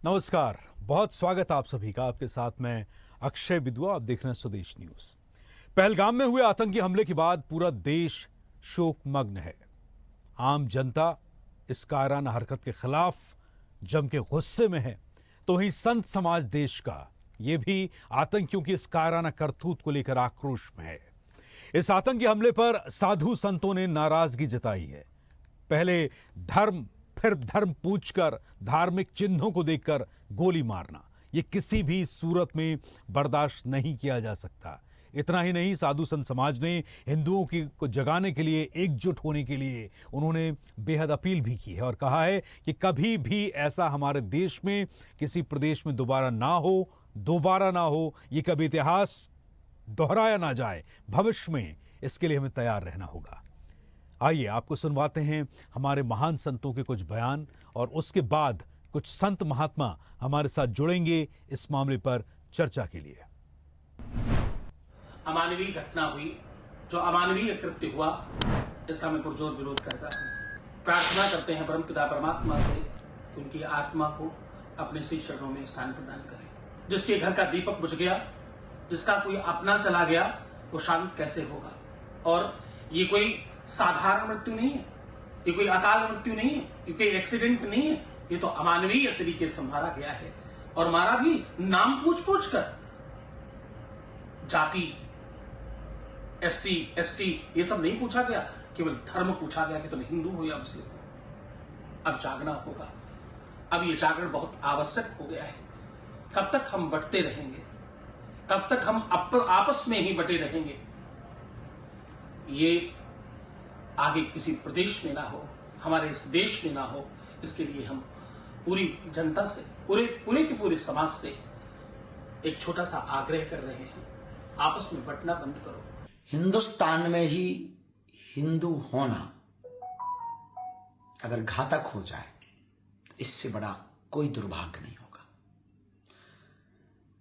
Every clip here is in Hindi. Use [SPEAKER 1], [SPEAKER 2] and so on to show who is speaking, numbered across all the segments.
[SPEAKER 1] नमस्कार, बहुत स्वागत आप सभी का। आपके साथ मैं अक्षय विद्वा। आप देख रहे हैं स्वदेश न्यूज। पहलगाम में हुए आतंकी हमले के बाद पूरा देश शोकमग्न है। आम जनता इस कायराना हरकत के खिलाफ जम के गुस्से में है, तो वहीं संत समाज देश का ये भी आतंकियों की इस कायराना करतूत को लेकर आक्रोश में है। इस आतंकी हमले पर साधु संतों ने नाराजगी जताई है। पहले धर्म फिर धर्म पूछकर धार्मिक चिन्हों को देखकर गोली मारना ये किसी भी सूरत में बर्दाश्त नहीं किया जा सकता। इतना ही नहीं, साधु संत समाज ने हिंदुओं को जगाने के लिए, एकजुट होने के लिए उन्होंने बेहद अपील भी की है और कहा है कि कभी भी ऐसा हमारे देश में किसी प्रदेश में दोबारा ना हो, ये कभी इतिहास दोहराया ना जाए। भविष्य में इसके लिए हमें तैयार रहना होगा। आइए आपको सुनवाते हैं हमारे महान संतों के कुछ बयान, और उसके बाद कुछ संत महात्मा हमारे साथ जुड़ेंगे इस मामले पर चर्चा के लिए।
[SPEAKER 2] अमानवीय घटना हुई, जो अमानवीय कृत्य हुआ, इसका मैं पुरजोर विरोध करता हूं। प्रार्थना करते हैं परमपिता परमात्मा से कि उनकी आत्मा को अपने श्री चरणों में स्थान प्रदान करें। जिसके घर का दीपक बुझ गया, जिसका कोई अपना चला गया, वो शांत कैसे होगा। और ये कोई साधारण मृत्यु नहीं है, ये कोई अकाल मृत्यु नहीं है, ये कोई एक्सीडेंट नहीं है, ये तो अमानवीय तरीके से मारा गया है। और मारा भी नाम पूछ कर। जाति, एससी, एसटी ये सब नहीं पूछा गया, केवल धर्म पूछा गया कि तुम हिंदू हो या मुस्लिम हो। अब जागना होगा। अब ये जागरण बहुत आवश्यक हो गया है। कब तक हम बंटते रहेंगे, कब तक हम आपस में ही बटे रहेंगे। ये आगे किसी प्रदेश में ना हो, हमारे इस देश में ना हो, इसके लिए हम पूरी जनता से, पूरे समाज से एक छोटा सा आग्रह कर रहे हैं, आपस में बंटना बंद करो।
[SPEAKER 3] हिंदुस्तान में ही हिंदू होना अगर घातक हो जाए तो इससे बड़ा कोई दुर्भाग्य नहीं होगा।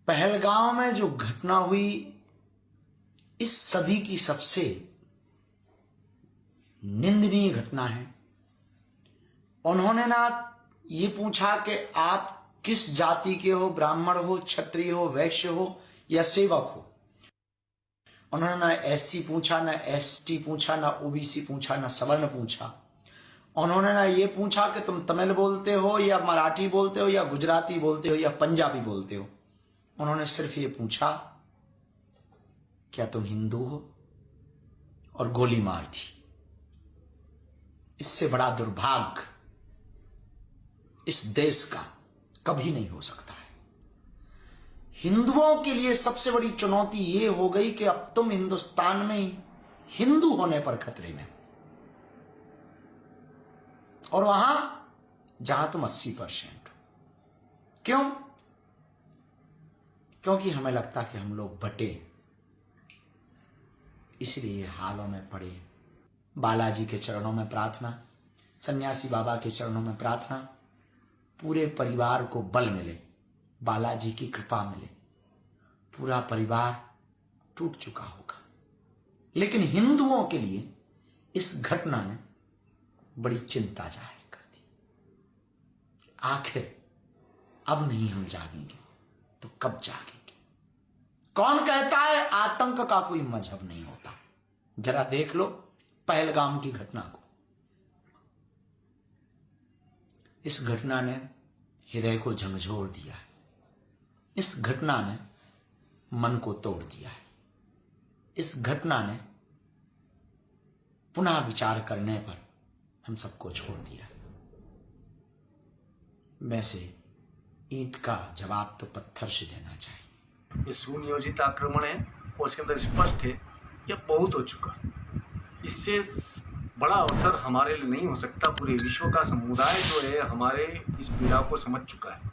[SPEAKER 3] पहलगाम में जो घटना हुई, इस सदी की सबसे निंदनीय घटना है। उन्होंने ना ये पूछा कि आप किस जाति के हो, ब्राह्मण हो, क्षत्रिय हो, वैश्य हो या सेवक हो। उन्होंने ना एससी पूछा, ना एसटी पूछा, ना ओबीसी पूछा, ना सवर्ण पूछा। उन्होंने ना ये पूछा कि तुम तमिल बोलते हो या मराठी बोलते हो या गुजराती बोलते हो या पंजाबी बोलते हो। उन्होंने सिर्फ ये पूछा क्या तुम हिंदू हो, और गोली मार दी। इससे बड़ा दुर्भाग्य इस देश का कभी नहीं हो सकता है। हिंदुओं के लिए सबसे बड़ी चुनौती यह हो गई कि अब तुम हिंदुस्तान में हिंदू होने पर खतरे में, और वहां जहां तुम 80% हो। क्यों? क्योंकि हमें लगता कि हम लोग बटे, इसलिए हालों में पड़े। बालाजी के चरणों में प्रार्थना, सन्यासी बाबा के चरणों में प्रार्थना, पूरे परिवार को बल मिले, बालाजी की कृपा मिले। पूरा परिवार टूट चुका होगा, लेकिन हिंदुओं के लिए इस घटना ने बड़ी चिंता जाहिर कर दी। आखिर अब नहीं हम जागेंगे तो कब जागेंगे? कौन कहता है आतंक का कोई मजहब नहीं होता? जरा देख लो पहलगाम की घटना को। इस घटना ने हृदय को झंझोर दिया है। इस घटना ने मन को तोड़ दिया है। इस घटना ने पुनः विचार करने पर हम सबको छोड़ दिया है। वैसे ईंट का जवाब तो पत्थर से देना चाहिए।
[SPEAKER 4] ये सुनियोजित आक्रमण है और उसके अंदर स्पष्ट है कि बहुत हो चुका। इससे बड़ा अवसर हमारे लिए नहीं हो सकता। पूरे विश्व का समुदाय जो है हमारे इस पीड़ा को समझ चुका है।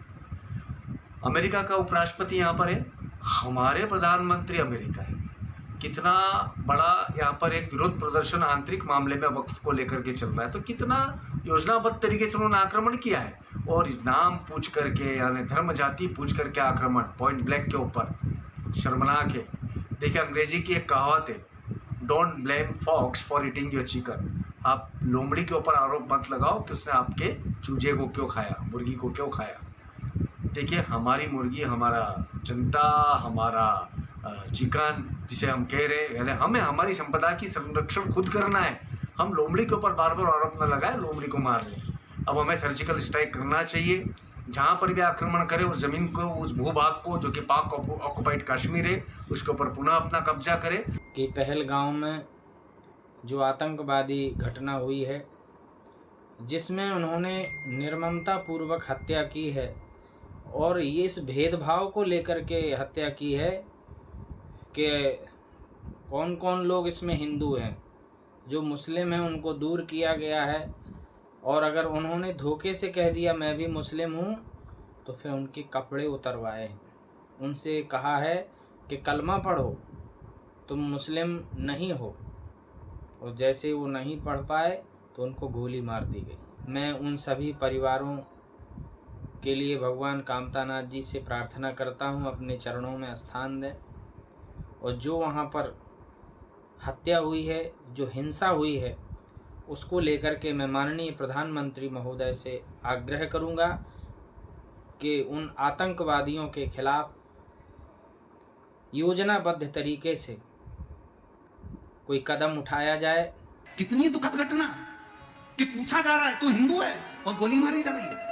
[SPEAKER 4] अमेरिका का उपराष्ट्रपति यहाँ पर है, हमारे प्रधानमंत्री अमेरिका है। कितना बड़ा यहाँ पर एक विरोध प्रदर्शन आंतरिक मामले में वक्फ को लेकर के चल रहा है, तो कितना योजनाबद्ध तरीके से उन्होंने आक्रमण किया है। और नाम पूछ करके, यानी धर्म जाति पूछ करके आक्रमण, पॉइंट ब्लैंक के ऊपर, शर्मनाक है। देखिए अंग्रेजी की एक कहावत है, don't blame fox for eating your chicken. आप लोमड़ी के ऊपर आरोप मत लगाओ कि उसने आपके चूजे को क्यों खाया, मुर्गी को क्यों खाया। देखिए, हमारी मुर्गी, हमारा जनता, हमारा चिकन जिसे हम कह रहे हैं, यानी हमें हमारी संपदा की संरक्षण खुद करना है। हम लोमड़ी के ऊपर बार बार आरोप न लगाए, लोमड़ी को मार लें। अब हमें सर्जिकल स्ट्राइक करना चाहिए। जहाँ पर भी आक्रमण करे उस जमीन को, उस भूभाग को जो कि पाक ऑक्युपाइड कश्मीर है, उसके ऊपर पुनः अपना कब्जा करे।
[SPEAKER 5] कि पहलगाम में जो आतंकवादी घटना हुई है, जिसमें उन्होंने निर्ममता पूर्वक हत्या की है और ये इस भेदभाव को लेकर के हत्या की है कि कौन कौन लोग इसमें हिंदू हैं, जो मुस्लिम हैं उनको दूर किया गया है। और अगर उन्होंने धोखे से कह दिया मैं भी मुस्लिम हूँ, तो फिर उनके कपड़े उतरवाए हैं, उनसे कहा है कि कलमा पढ़ो, तुम मुस्लिम नहीं हो। और जैसे वो नहीं पढ़ पाए तो उनको गोली मार दी गई। मैं उन सभी परिवारों के लिए भगवान कामतानाथ जी से प्रार्थना करता हूँ अपने चरणों में स्थान दें। और जो वहाँ पर हत्या हुई है, जो हिंसा हुई है, उसको लेकर के मैं माननीय प्रधानमंत्री महोदय से आग्रह करूँगा कि उन आतंकवादियों के खिलाफ योजनाबद्ध तरीके से कोई कदम उठाया जाए।
[SPEAKER 6] कितनी दुखद घटना कि पूछा जा रहा है तू हिंदू है और गोली मारी जा रही है।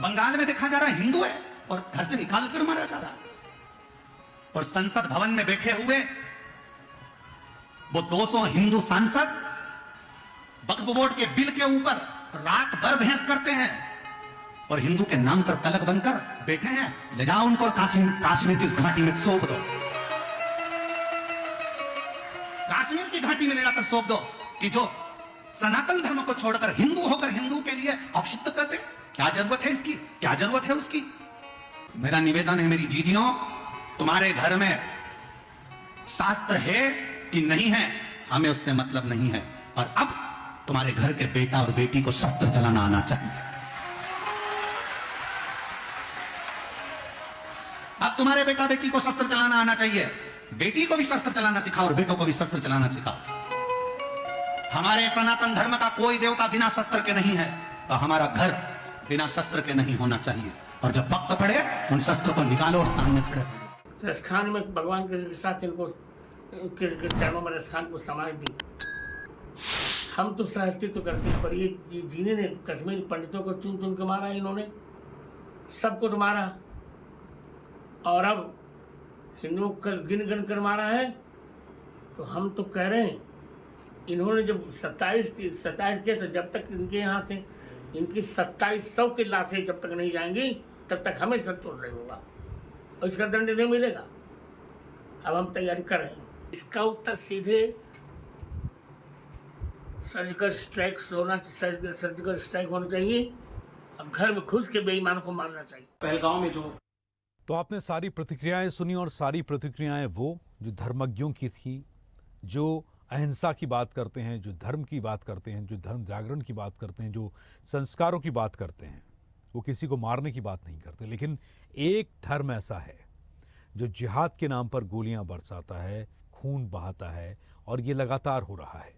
[SPEAKER 6] बंगाल में देखा जा रहा है हिंदू है और घर से निकाल कर मारा जा रहा है। और संसद भवन में बैठे हुए वो 200 हिंदू सांसद वक्फ बोर्ड के बिल के ऊपर रात भर बहस करते हैं और हिंदू के नाम पर कलक बनकर बैठे हैं। ले जाओ उनको काश्मीर की उस घाटी में सौंप दो, काश्मीर की घाटी में ले जाकर सौंप दो कि जो सनातन धर्म को छोड़कर हिंदू होकर हिंदू के लिए अपशिष्ट करते। क्या जरूरत है इसकी, क्या जरूरत है उसकी। मेरा निवेदन है मेरी जीजियों, तुम्हारे घर में शास्त्र है कि नहीं है हमें उससे मतलब नहीं है। और अब तुम्हारे घर के बेटा और बेटी को शस्त्र चलाना आना चाहिए। अब तुम्हारे बेटा बेटी को शस्त्र चलाना आना चाहिए। बेटी को भी शस्त्र चलाना सिखाओ और बेटों को भी शस्त्र चलाना सिखाओ। हमारे सनातन धर्म का कोई देवता बिना शस्त्र के नहीं है, तो हमारा घर बिना शस्त्र के नहीं होना चाहिए। और जब वक्त पड़े उन शस्त्र को निकालो और सामने खड़े हो।
[SPEAKER 7] रसखान में भगवान के साथ इनको के चरणों में रसखान को समाज दी। हम तो सहस्ती तो करते, पर ये जीने ने कश्मीरी पंडितों को चुन चुन के मारा, इन्होंने सबको तो मारा। और अब हिंदुओं को गिन गिन कर मारा है। तो हम तो कह रहे हैं, इन्होंने जब 27 के, तो जब तक इनके यहाँ से इनकी 2700 की लाशें जब तक नहीं जाएंगी तब तक हमें संतोष नहीं होगा और इसका दंड नहीं मिलेगा। अब हम तैयारी कर रहे हैं। इसका उत्तर सीधे सर्जिकल स्ट्राइक होना चाहिए। अब घर में घुस के बेईमानों को मारना चाहिए।
[SPEAKER 2] पहलगाम में जो
[SPEAKER 1] तो आपने सारी प्रतिक्रियाएं सुनी और सारी प्रतिक्रियाएं वो जो धर्मज्ञों की थी, जो अहिंसा की बात करते हैं, जो धर्म की बात करते हैं, जो धर्म जागरण की बात करते हैं, जो संस्कारों की बात करते हैं। वो किसी को मारने की बात नहीं करते। लेकिन एक धर्म ऐसा है जो जिहाद के नाम पर गोलियां बरसाता है, खून बहाता है, और ये लगातार हो रहा है।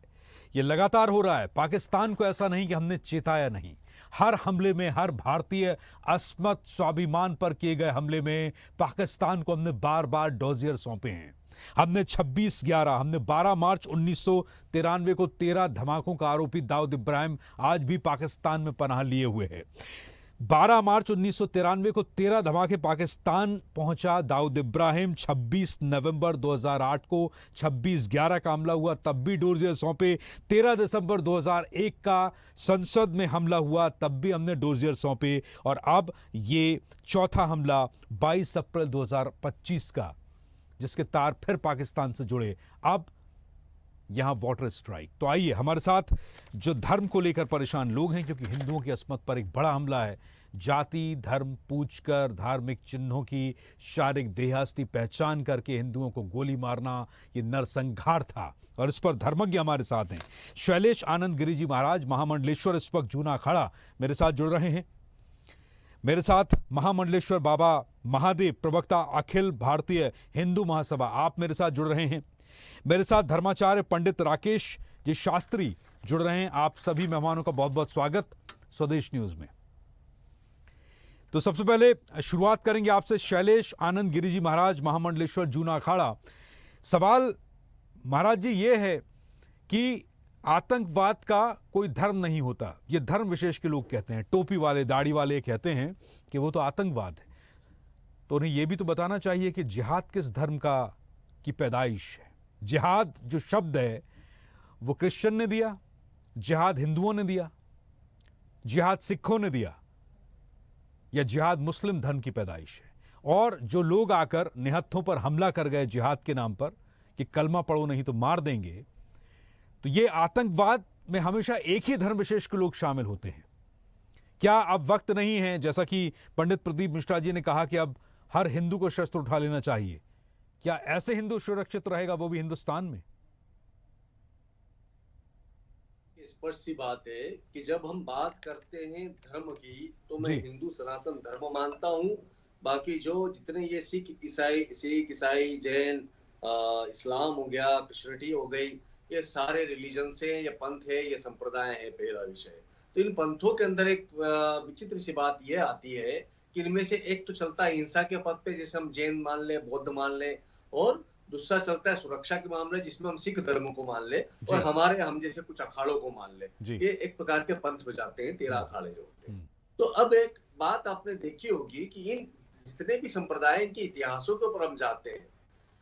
[SPEAKER 1] ये लगातार हो रहा है। पाकिस्तान को ऐसा नहीं कि हमने चेताया नहीं। हर हमले में, हर भारतीय अस्मत स्वाभिमान पर किए गए हमले में पाकिस्तान को हमने बार बार डोजियर सौंपे हैं। हमने 26/11, हमने 12 मार्च 1993 को 13 धमाकों का आरोपी दाऊद इब्राहिम आज भी पाकिस्तान में पनाह लिए हुए है। 12 मार्च 1993 को 13 धमाके पाकिस्तान पहुंचा दाऊद इब्राहिम। 26 नवंबर 2008 को 26/11 का हमला हुआ, तब भी डोजियर सौंपे। 13 दिसंबर 2001 का संसद में हमला हुआ, तब भी हमने डोजियर सौंपे। और अब ये चौथा हमला 22 अप्रैल 2025 का, जिसके तार फिर पाकिस्तान से जुड़े। अब यहां वाटर स्ट्राइक। तो आइए, हमारे साथ जो धर्म को लेकर परेशान लोग हैं, क्योंकि हिंदुओं की अस्मत पर एक बड़ा हमला है। जाति धर्म पूछकर, धार्मिक चिन्हों की शारीरिक देहास्ती पहचान करके हिंदुओं को गोली मारना, ये नरसंहार था। और इस पर धर्मज्ञ हमारे साथ हैं। शैलेश आनंद गिरी जी महाराज, महामंडलेश्वर, इस वक्त जूना अखाड़ा मेरे साथ जुड़ रहे हैं। मेरे साथ महामंडलेश्वर बाबा महादेव, प्रवक्ता अखिल भारतीय हिंदू महासभा, आप मेरे साथ जुड़ रहे हैं। मेरे साथ धर्माचार्य पंडित राकेश जी शास्त्री जुड़ रहे हैं। आप सभी मेहमानों का बहुत बहुत स्वागत स्वदेश न्यूज में। तो सबसे पहले शुरुआत करेंगे आपसे शैलेश आनंद गिरी जी महाराज, महामंडलेश्वर जूना अखाड़ा। सवाल महाराज जी ये है कि आतंकवाद का कोई धर्म नहीं होता, ये धर्म विशेष के लोग कहते हैं, टोपी वाले दाढ़ी वाले कहते हैं कि वो तो आतंकवाद है। तो उन्हें यह भी तो बताना चाहिए कि जिहाद किस धर्म की पैदाइश है। जिहाद जो शब्द है वो क्रिश्चियन ने दिया, जिहाद हिंदुओं ने दिया, जिहाद सिखों ने दिया, या जिहाद मुस्लिम धर्म की पैदाइश है। और जो लोग आकर निहत्थों पर हमला कर गए जिहाद के नाम पर कि कलमा पढ़ो नहीं तो मार देंगे, तो ये आतंकवाद में हमेशा एक ही धर्म विशेष के लोग शामिल होते हैं। क्या अब वक्त नहीं है, जैसा कि पंडित प्रदीप मिश्रा जी ने कहा कि अब हर हिंदू को शस्त्र उठा लेना चाहिए, क्या ऐसे हिंदू सुरक्षित रहेगा, वो भी हिंदुस्तान में?
[SPEAKER 8] स्पष्ट सी बात है कि जब हम बात करते हैं धर्म की, तो मैं हिंदू सनातन धर्म मानता हूँ। बाकी जो जितने ये सिख ईसाई जैन इस्लाम हो गया, क्रिश्चियनिटी हो गई, ये सारे रिलीजन से, ये पंथ है, ये संप्रदाय है, पहला विषय। तो इन पंथों के अंदर एक विचित्र सी बात ये आती है कि इनमें से एक तो चलता है हिंसा के पथ पे, जैसे हम जैन मान ले, बौद्ध मान ले, और दूसरा चलता है सुरक्षा के मामले जिसमें हम सिख धर्म को मान ले, और हम जैसे कुछ अखाड़ों को मान ले। ये एक प्रकार के पंथ हो जाते हैं, 13 अखाड़े जो होते हैं। तो अब एक बात आपने देखी होगी कि इन जितने भी संप्रदाय के इतिहासों के ऊपर हम जाते हैं,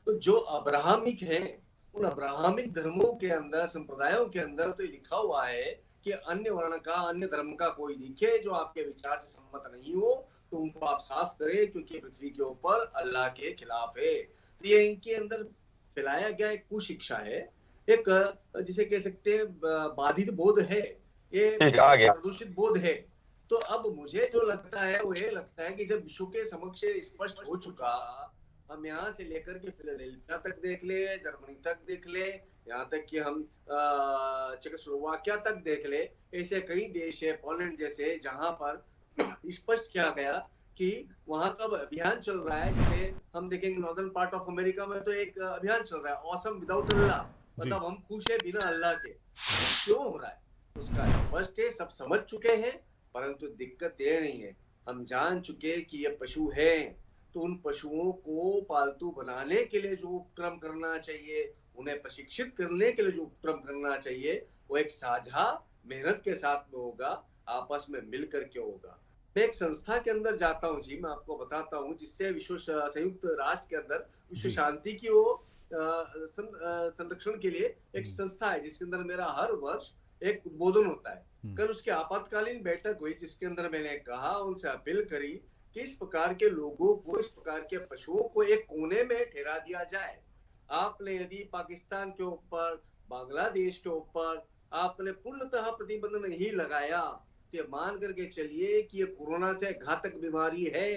[SPEAKER 8] तो जो अब्राहमिक हैं, उन अब्राहमिक धर्मों के अंदर, संप्रदायों के अंदर तो लिखा हुआ है कि अन्य वर्ण का, अन्य धर्म का कोई दिखे जो आपके विचार से सम्मत नहीं हो तो उनको आप साफ करें, क्योंकि पृथ्वी के ऊपर अल्लाह के खिलाफ है। तो ये इनके अंदर फैलाया गया एक कुशिक्षा है, एक जिसे कह सकते हैं बाधित बोध है, ये प्रदूषित बोध है। तो अब मुझे जो लगता है वो ये लगता है कि जब विश्व के समक्ष स्पष्ट हो चुका, हम यहाँ से लेकर के फिलाडेल्फिया तक देख ले, जर्मनी तक देख ले, यहाँ तक कि हम चेकोस्लोवाकिया तक देख ले, ऐसे कई देश है, पोलैंड जैसे, जहां पर स्पष्ट किया गया कि वहां का अभियान चल रहा है। जैसे हम देखेंगे नॉर्दर्न पार्ट ऑफ अमेरिका में तो एक अभियान चल रहा है, ऑसम विदाउट अल्लाह, मतलब हम खुश है बिना अल्लाह के। क्यों हो रहा है उसका स्पष्ट है, सब समझ चुके हैं, परंतु दिक्कत ये नहीं है, हम जान चुके कि ये पशु है, तो उन पशुओं को पालतू बनाने के लिए जो उपक्रम करना चाहिए, उन्हें प्रशिक्षित करने के लिए जो उपक्रम करना चाहिए, वो एक साझा मेहनत के साथ में होगा, आपस में मिल करके होगा। मैं एक संस्था के अंदर जाता हूँ जी, मैं आपको बताता हूँ, जिससे विश्व संयुक्त राष्ट्र के अंदर विश्व शांति की वो संरक्षण के लिए एक संस्था है, जिसके अंदर मेरा हर वर्ष एक उद्बोधन होता है। कल उसकी आपातकालीन बैठक हुई, जिसके अंदर मैंने कहा, उनसे अपील करी कि इस प्रकार के लोगों को, इस प्रकार के पशुओं को एक कोने में ठहरा दिया जाए। आपने यदि पाकिस्तान के ऊपर, बांग्लादेश के ऊपर आपने पूर्णतः प्रतिबंध नहीं लगाया, तो मान करके चलिए कि ये कोरोना से घातक बीमारी है।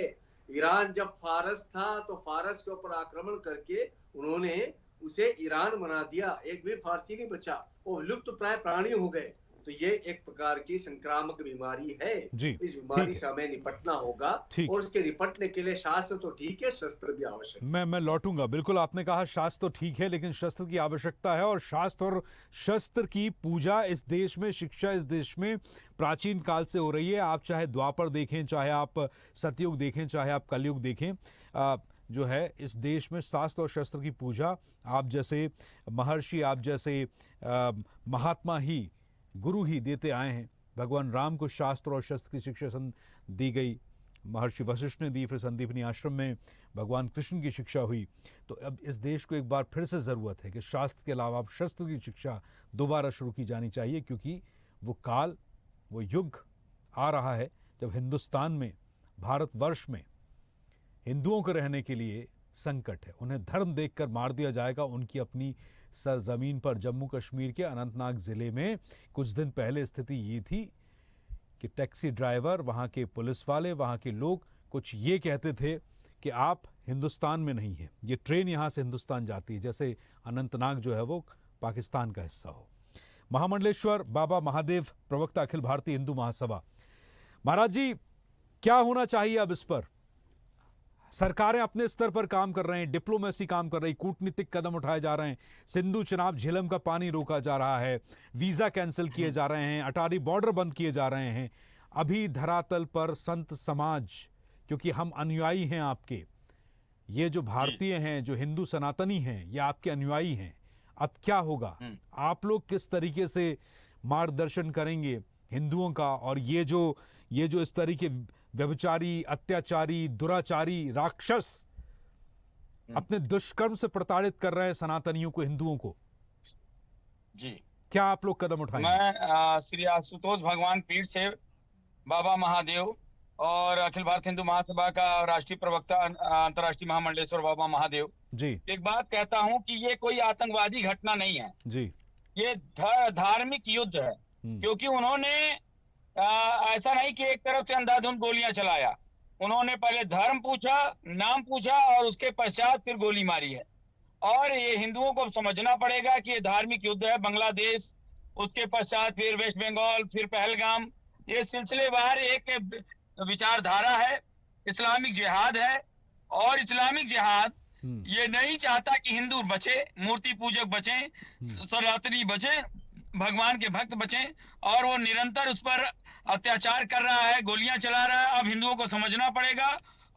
[SPEAKER 8] ईरान जब फारस था तो फारस के ऊपर आक्रमण करके उन्होंने उसे ईरान बना दिया, एक भी फारसी नहीं बचा, वो लुप्त प्राय प्राणी हो गए। तो ये एक प्रकार की संक्रामक बीमारी है जी, इस बीमारी से हमें निपटना होगा, और इसके निपटने के लिए शास्त्र तो ठीक है, शस्त्र भी आवश्यक है।
[SPEAKER 1] मैं लौटूंगा, बिल्कुल आपने कहा शास्त्र तो ठीक है, लेकिन शस्त्र की आवश्यकता है, और शास्त्र और शस्त्र की पूजा इस देश में, शिक्षा इस देश में प्राचीन काल से हो रही है। आप चाहे द्वापर देखें, चाहे आप सतयुग देखें, चाहे आप कलयुग देखें, जो है इस देश में शास्त्र और शस्त्र की पूजा आप जैसे महर्षि, आप जैसे महात्मा ही, गुरु ही देते आए हैं। भगवान राम को शास्त्र और शस्त्र की शिक्षा दी गई, महर्षि वशिष्ठ ने दी, फिर संदीपनी आश्रम में भगवान कृष्ण की शिक्षा हुई। तो अब इस देश को एक बार फिर से ज़रूरत है कि शास्त्र के अलावा अब शस्त्र की शिक्षा दोबारा शुरू की जानी चाहिए, क्योंकि वो काल, वो युग आ रहा है जब हिंदुस्तान में, भारतवर्ष में हिंदुओं को रहने के लिए संकट है। उन्हें धर्म देखकर मार दिया जाएगा। उनकी अपनी सरजमीन पर जम्मू कश्मीर के अनंतनाग ज़िले में कुछ दिन पहले स्थिति ये थी कि टैक्सी ड्राइवर, वहाँ के पुलिस वाले, वहाँ के लोग कुछ ये कहते थे कि आप हिंदुस्तान में नहीं हैं, ये ट्रेन यहाँ से हिंदुस्तान जाती है, जैसे अनंतनाग जो है वो पाकिस्तान का हिस्सा हो। महामंडलेश्वर बाबा महादेव, प्रवक्ता अखिल भारतीय हिंदू महासभा। महाराज जी, क्या होना चाहिए अब इस पर? सरकारें अपने स्तर पर काम कर रहे हैं, डिप्लोमेसी काम कर रही, कूटनीतिक कदम उठाए जा रहे हैं, सिंधु चिनाब झेलम का पानी रोका जा रहा है, वीज़ा कैंसिल किए जा रहे हैं, अटारी बॉर्डर बंद किए जा रहे हैं। अभी धरातल पर संत समाज क्योंकि हम अनुयायी हैं आपके, ये जो भारतीय हैं, जो हिंदू सनातनी हैं, ये आपके अनुयायी हैं। अब क्या होगा, आप लोग किस तरीके से मार्गदर्शन करेंगे हिंदुओं का, और ये जो इस तरीके व्यभिचारी, अत्याचारी, दुराचारी राक्षस अपने दुष्कर्म से प्रताड़ित कर रहे हैं सनातनियों को, हिंदुओं को,
[SPEAKER 9] जी
[SPEAKER 1] क्या आप लोग कदम उठाएंगे?
[SPEAKER 9] मैं श्री आशुतोष भगवान पीठ से बाबा महादेव और अखिल भारत हिंदू महासभा का राष्ट्रीय प्रवक्ता अंतर्राष्ट्रीय महामंडलेश्वर बाबा महादेव
[SPEAKER 1] जी
[SPEAKER 9] एक बात कहता हूं कि ये कोई आतंकवादी घटना नहीं है
[SPEAKER 1] जी,
[SPEAKER 9] ये धार्मिक युद्ध है। क्योंकि उन्होंने ऐसा नहीं कि एक तरफ से अंधाधुंध गोलियां चलाया, उन्होंने पहले धर्म पूछा, नाम पूछा और उसके पश्चात फिर गोली मारी है। और ये हिंदुओं को समझना पड़ेगा कि ये धार्मिक युद्ध है। बांग्लादेश, उसके पश्चात फिर वेस्ट बंगाल, फिर पहलगाम, ये सिलसिलेवार एक विचारधारा है, इस्लामिक जिहाद है। और इस्लामिक जिहाद ये नहीं चाहता कि हिंदू बचे, मूर्ति पूजक बचे, सनातनी बचे, भगवान के भक्त बचे, और वो निरंतर उस पर अत्याचार कर रहा है, गोलियां चला रहा है। अब हिंदुओं को समझना पड़ेगा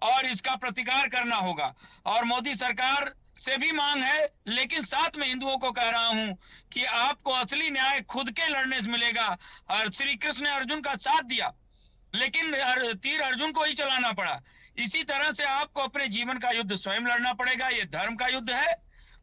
[SPEAKER 9] और इसका प्रतिकार करना होगा। और मोदी सरकार से भी मांग है, लेकिन साथ में हिंदुओं को कह रहा हूं कि आपको असली न्याय खुद के लड़ने से मिलेगा। और श्री कृष्ण ने अर्जुन का साथ दिया, लेकिन तीर अर्जुन को ही चलाना पड़ा। इसी तरह से आपको अपने जीवन का युद्ध स्वयं लड़ना पड़ेगा। ये धर्म का युद्ध है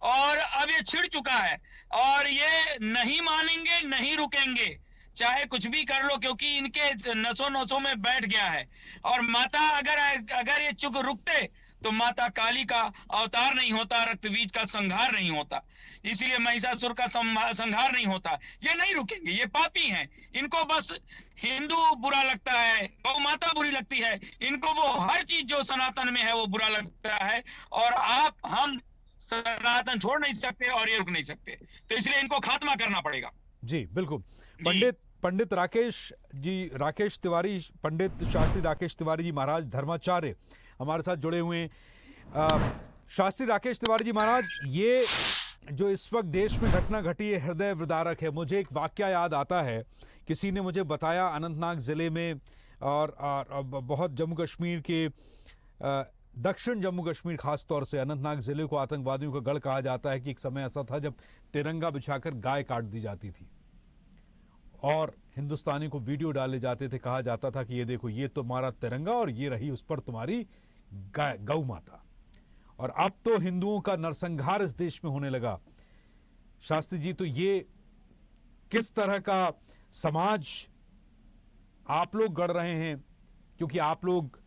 [SPEAKER 9] और अब ये छिड़ चुका है और ये नहीं मानेंगे, नहीं रुकेंगे, चाहे कुछ भी कर लो, क्योंकि इनके नसों नसों में बैठ गया है। और माता अगर ये चुप रुकते तो माता काली का अवतार नहीं होता, रक्तबीज का संहार नहीं होता, इसीलिए महिषासुर का संहार नहीं होता। ये नहीं रुकेंगे, ये पापी हैं। इनको बस हिंदू बुरा लगता है, गौ माता बुरी लगती है, इनको वो हर चीज जो सनातन में है वो बुरा लगता है। और हम सनातन छोड़ नहीं सकते और ये रुक नहीं सकते, तो इसलिए इनको खात्मा करना पड़ेगा।
[SPEAKER 1] जी बिल्कुल। पंडित राकेश तिवारी, पंडित शास्त्री राकेश तिवारी जी महाराज धर्माचार्य हमारे साथ जुड़े हुए हैं। शास्त्री राकेश तिवारी जी महाराज, ये जो इस वक्त देश में घटना घटी है हृदय विदारक है। मुझे एक वाकया याद आता है, किसी ने मुझे बताया अनंतनाग ज़िले में और बहुत जम्मू कश्मीर के दक्षिण जम्मू कश्मीर खास तौर से अनंतनाग ज़िले को आतंकवादियों का गढ़ कहा जाता है कि एक समय ऐसा था जब तिरंगा बिछाकर गाय काट दी जाती थी और हिंदुस्तानी को वीडियो डाले जाते थे। कहा जाता था कि ये देखो, ये तुम्हारा तिरंगा और ये रही उस पर तुम्हारी गौ माता। और अब तो हिंदुओं का नरसंहार इस देश में होने लगा। शास्त्री जी, तो ये किस तरह का समाज आप लोग गढ़ रहे हैं? क्योंकि आप लोग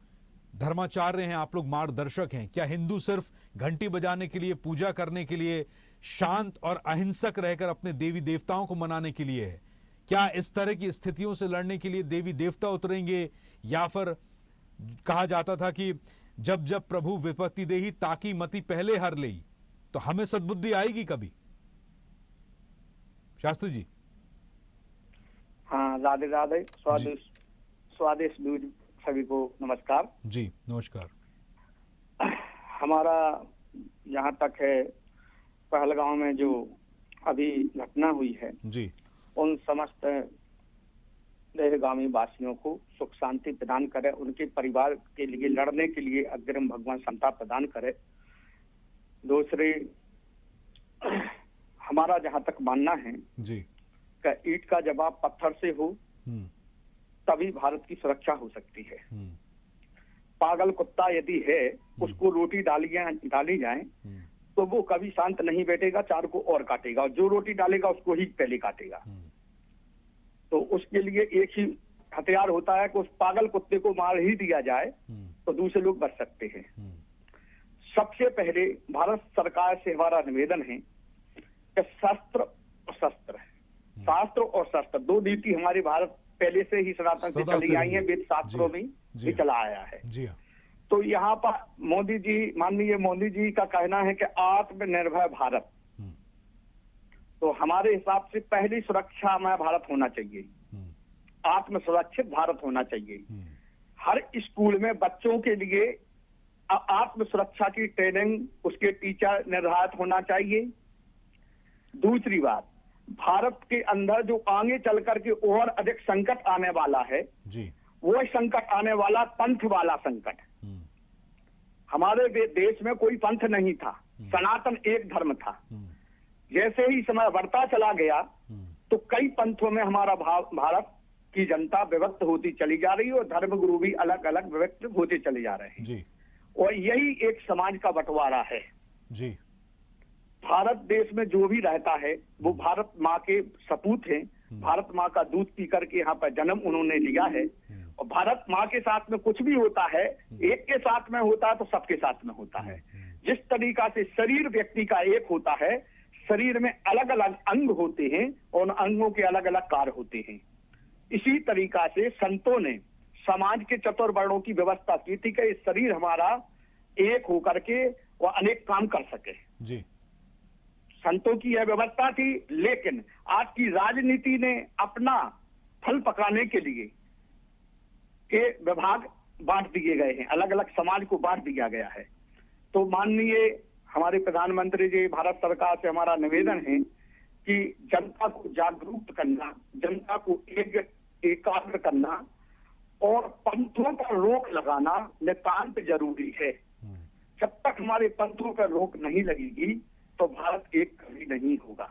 [SPEAKER 1] धर्माचार्य हैं, आप लोग मार्गदर्शक हैं। क्या हिंदू सिर्फ घंटी बजाने के लिए, पूजा करने के लिए, शांत और अहिंसक रहकर अपने देवी देवताओं को मनाने के लिए है? क्या इस तरह की स्थितियों से लड़ने के लिए देवी देवता उतरेंगे? या फिर कहा जाता था कि जब जब प्रभु विपत्ति देही ताकि मति पहले हर लेई, तो हमें सद्बुद्धि आएगी कभी? शास्त्री जी।
[SPEAKER 10] हाँ, राधे राधे। स्वादिष्ट न्यूज सभी को नमस्कार।
[SPEAKER 1] जी नमस्कार।
[SPEAKER 10] हमारा जहाँ तक है, पहलगांव में जो अभी घटना हुई है
[SPEAKER 1] जी,
[SPEAKER 10] उन समस्त देहगामी वासियों को सुख शांति प्रदान करे, उनके परिवार के लिए लड़ने के लिए अग्रिम भगवान क्षमता प्रदान करे। दूसरे, हमारा जहाँ तक मानना है
[SPEAKER 1] जी
[SPEAKER 10] कि ईंट का जवाब पत्थर से हो तभी भारत की सुरक्षा हो सकती है। पागल कुत्ता यदि है, उसको रोटी डाली जाए तो वो कभी शांत नहीं बैठेगा, चार को और काटेगा, और जो रोटी डालेगा उसको ही पहले काटेगा। तो उसके लिए एक ही हथियार होता है कि उस पागल कुत्ते को मार ही दिया जाए तो दूसरे लोग बच सकते हैं। सबसे पहले भारत सरकार से हमारा निवेदन है कि शास्त्र और शस्त्र दो नीति हमारे भारत पहले से ही सनातन से चली आई है, वेद शास्त्रों में भी चला आया है।
[SPEAKER 1] जी हाँ।
[SPEAKER 10] तो यहाँ पर मोदी जी, माननीय मोदी जी का कहना है कि आत्मनिर्भर भारत, तो हमारे हिसाब से पहली सुरक्षा में भारत होना चाहिए, आत्म सुरक्षित भारत होना चाहिए। हर स्कूल में बच्चों के लिए आत्म सुरक्षा की ट्रेनिंग, उसके टीचर निर्धारित होना चाहिए। दूसरी बात, भारत के अंदर जो आगे चल करके और अधिक संकट आने वाला है जी, वो संकट आने वाला पंथ वाला संकट। हमारे देश में कोई पंथ नहीं था, सनातन एक धर्म था। जैसे ही समय बढ़ता चला गया तो कई पंथों में हमारा भारत की जनता विभक्त होती चली जा रही है और धर्मगुरु भी अलग अलग विभक्त होते चले जा रहे हैं
[SPEAKER 1] जी।
[SPEAKER 10] और यही एक समाज का बंटवारा है
[SPEAKER 1] जी।
[SPEAKER 10] भारत देश में जो भी रहता है वो भारत माँ के सपूत हैं, भारत माँ का दूध पी करके यहाँ पर जन्म उन्होंने लिया है और भारत माँ के साथ में कुछ भी होता है, एक के साथ में होता है तो सबके साथ में होता है। जिस तरीका से शरीर व्यक्ति का एक होता है, शरीर में अलग अलग अंग होते हैं और उन अंगों के अलग अलग कार्य होते हैं। इसी तरीका से संतों ने समाज के चतुर्वर्णों की व्यवस्था की थी कि शरीर हमारा एक होकर के वो अनेक काम कर सके
[SPEAKER 1] जी।
[SPEAKER 10] संतों की यह व्यवस्था थी, लेकिन आज की राजनीति ने अपना फल पकाने के लिए के विभाग बांट दिए गए हैं, अलग अलग समाज को बांट दिया गया है। तो माननीय हमारे प्रधानमंत्री जी, भारत सरकार से हमारा निवेदन है कि जनता को जागरूक करना, जनता को एकाग्र करना और पंथों पर रोक लगाना नितांत जरूरी है। जब तक हमारे पंथों पर रोक नहीं लगेगी तो भारत एक कभी नहीं होगा।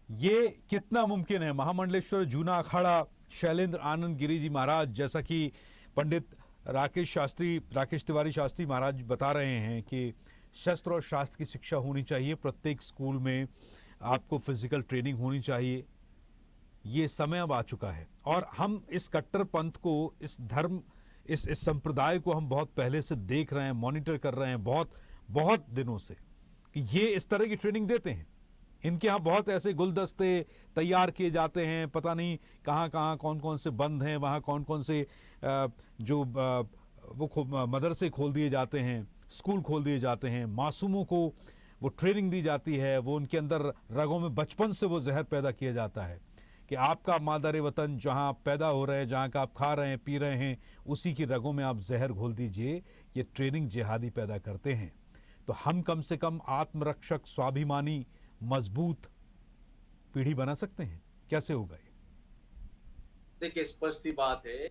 [SPEAKER 1] ये कितना मुमकिन है? महामंडलेश्वर जूना अखाड़ा शैलेंद्र आनंद गिरी जी महाराज, जैसा कि पंडित राकेश तिवारी शास्त्री महाराज बता रहे हैं कि शस्त्र और शास्त्र की शिक्षा होनी चाहिए, प्रत्येक स्कूल में आपको फिजिकल ट्रेनिंग होनी चाहिए। ये समय अब आ चुका है और हम इस कट्टर पंथ को, इस धर्म, इस संप्रदाय को हम बहुत पहले से देख रहे हैं, मॉनिटर कर रहे हैं बहुत दिनों से कि ये इस तरह की ट्रेनिंग देते हैं। इनके यहाँ बहुत ऐसे गुलदस्ते तैयार किए जाते हैं, पता नहीं कहाँ कौन कौन से बंद हैं, वहाँ कौन कौन से वो मदरसे खोल दिए जाते हैं, स्कूल खोल दिए जाते हैं, मासूमों को वो ट्रेनिंग दी जाती है, वो उनके अंदर रगों में बचपन से वो जहर पैदा किया जाता है कि आपका मादर वतन जहाँ आप पैदा हो रहे हैं, जहाँ का आप खा रहे हैं, पी रहे हैं, उसी की रगों में आप जहर घोल दीजिए। ये ट्रेनिंग जिहादी पैदा करते हैं। तो हम कम से कम आत्मरक्षक, स्वाभिमानी, मजबूत पीढ़ी बना सकते हैं। कैसे होगा ये?
[SPEAKER 8] देखिए, स्पष्ट सी बात है,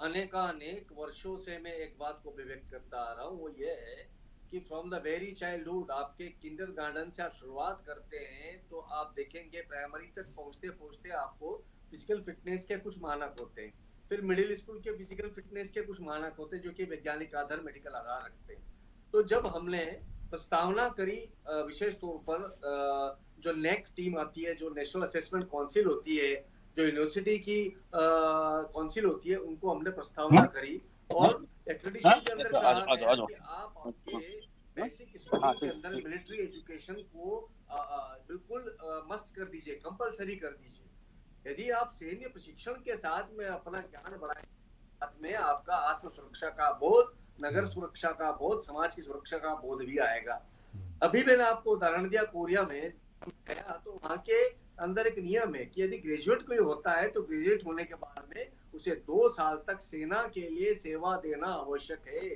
[SPEAKER 8] अनेक वर्षों से मैं एक बात को व्यक्त करता आ रहा हूँ, वो ये है कि फ्रॉम द वेरी चाइल्डहुड, आपके किंडरगार्टन से आप शुरुआत करते हैं तो आप देखेंगे प्राइमरी तक पहुंचते पहुंचते आपको फिजिकल फिटनेस के कुछ मानक होते हैं, फिर मिडिल स्कूल के फिजिकल फिटनेस के कुछ मानक होते हैं जो कि वैज्ञानिक आधार, मेडिकल आधार रखते हैं। तो जब हमने प्रस्तावना करी, विशेष तौर पर जो नेक टीम आती है, जो नेशनल असेसमेंट काउंसिल होती है, जो यूनिवर्सिटी की काउंसिल होती है, उनको हमने प्रस्तावना करी और एक्रेडिटेशन के अंदर कहा गया कि आप आपके बेसिक स्कूल के अंदर मिलिट्री एजुकेशन को बिल्कुल मस्ट कर दीजिए, कंपलसरी कर दीजिए। यदि आप सैन्य प्रशिक्षण के साथ में अपना ज्ञान बढ़ाएं, साथ में आपका आत्म सुरक्षा का बोध, नगर सुरक्षा का बोध, समाज की सुरक्षा का बोध भी आएगा। अभी मैंने आपको उदाहरण दिया, कोरिया में गया तो वहां के अंदर एक नियम है कि यदि ग्रेजुएट कोई होता है तो ग्रेजुएट होने के बाद में उसे 2 साल तक सेना के लिए सेवा देना आवश्यक है।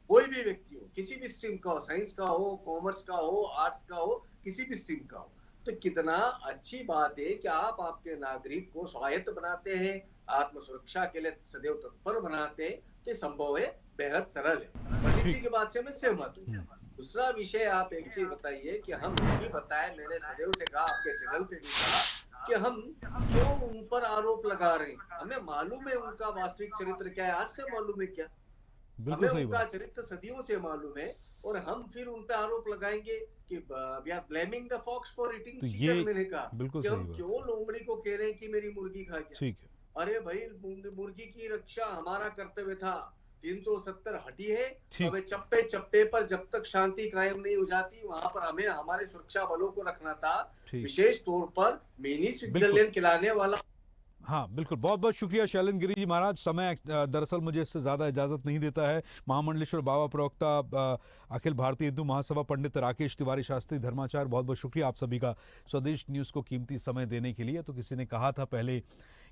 [SPEAKER 8] कोई भी व्यक्ति हो, किसी भी स्ट्रीम का हो, साइंस का हो, कॉमर्स का हो, आर्ट्स का हो, किसी भी स्ट्रीम का हो। तो कितना अच्छी बात है कि आप आपके नागरिक को स्वायत्त बनाते हैं, आत्म सुरक्षा के लिए सदैव तत्पर बनाते हैं। तो संभव है, बेहद सरल है। पंडित जी की बात से मैं सहमत हूँ। दूसरा विषय, आप एक चीज बताइए कि हम ये बताए, मैंने सदैव से कहा, आपके चैनल पे भी कहा कि हम क्यों उन पर आरोप लगा रहे हैं। हमें मालूम है उनका वास्तविक चरित्र क्या है, आज से मालूम है क्या? हमें उनका चरित्र सदियों से मालूम है और हम फिर उन पे आरोप लगाएंगे कि we are blaming the fox for eating chicken. मैंने कहा कि हम क्यों लोमड़ी को कह रहे हैं कि मेरी मुर्गी खा गया। अरे भाई, मुर्गी की रक्षा हमारा कर्तव्य था। 370 हटी है, तो हमें चप्पे चप्पे पर जब तक शांति कायम नहीं हो जाती, वहां पर हमें हमारे सुरक्षा बलों को रखना था, विशेष तौर पर मिनी स्विट्जरलैंड खिलाने वाला।
[SPEAKER 1] हाँ बिल्कुल, बहुत बहुत शुक्रिया शैलेंद्र गिरी जी महाराज। समय दरअसल मुझे इससे ज़्यादा इजाज़त नहीं देता है। महामंडलेश्वर बाबा प्रवक्ता अखिल भारतीय हिंदू महासभा पंडित राकेश तिवारी शास्त्री धर्माचार्य, बहुत बहुत शुक्रिया आप सभी का स्वदेश न्यूज़ को कीमती समय देने के लिए। तो किसी ने कहा था पहले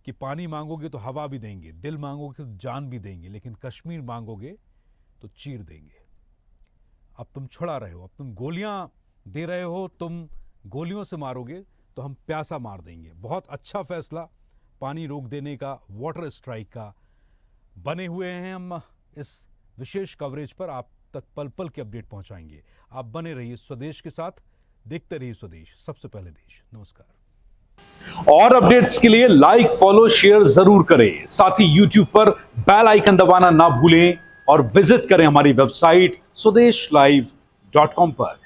[SPEAKER 1] कि पानी मांगोगे तो हवा भी देंगे, दिल मांगोगे तो जान भी देंगे, लेकिन कश्मीर मांगोगे तो चीर देंगे। अब तुम छुड़ा रहे हो, अब तुम गोलियां दे रहे हो, तुम गोलियों से मारोगे तो हम प्यासा मार देंगे। बहुत अच्छा फैसला पानी रोक देने का, वाटर स्ट्राइक का। बने हुए हैं हम इस विशेष कवरेज पर आप तक पल पल के अपडेट पहुंचाएंगे। आप बने रहिए स्वदेश के साथ, देखते रहिए स्वदेश, सबसे पहले देश। नमस्कार। और अपडेट्स के लिए लाइक, फॉलो, शेयर जरूर करें। साथ ही यूट्यूब पर बेल आइकन दबाना ना भूलें और विजिट करें हमारी वेबसाइट swedeshlive.com पर।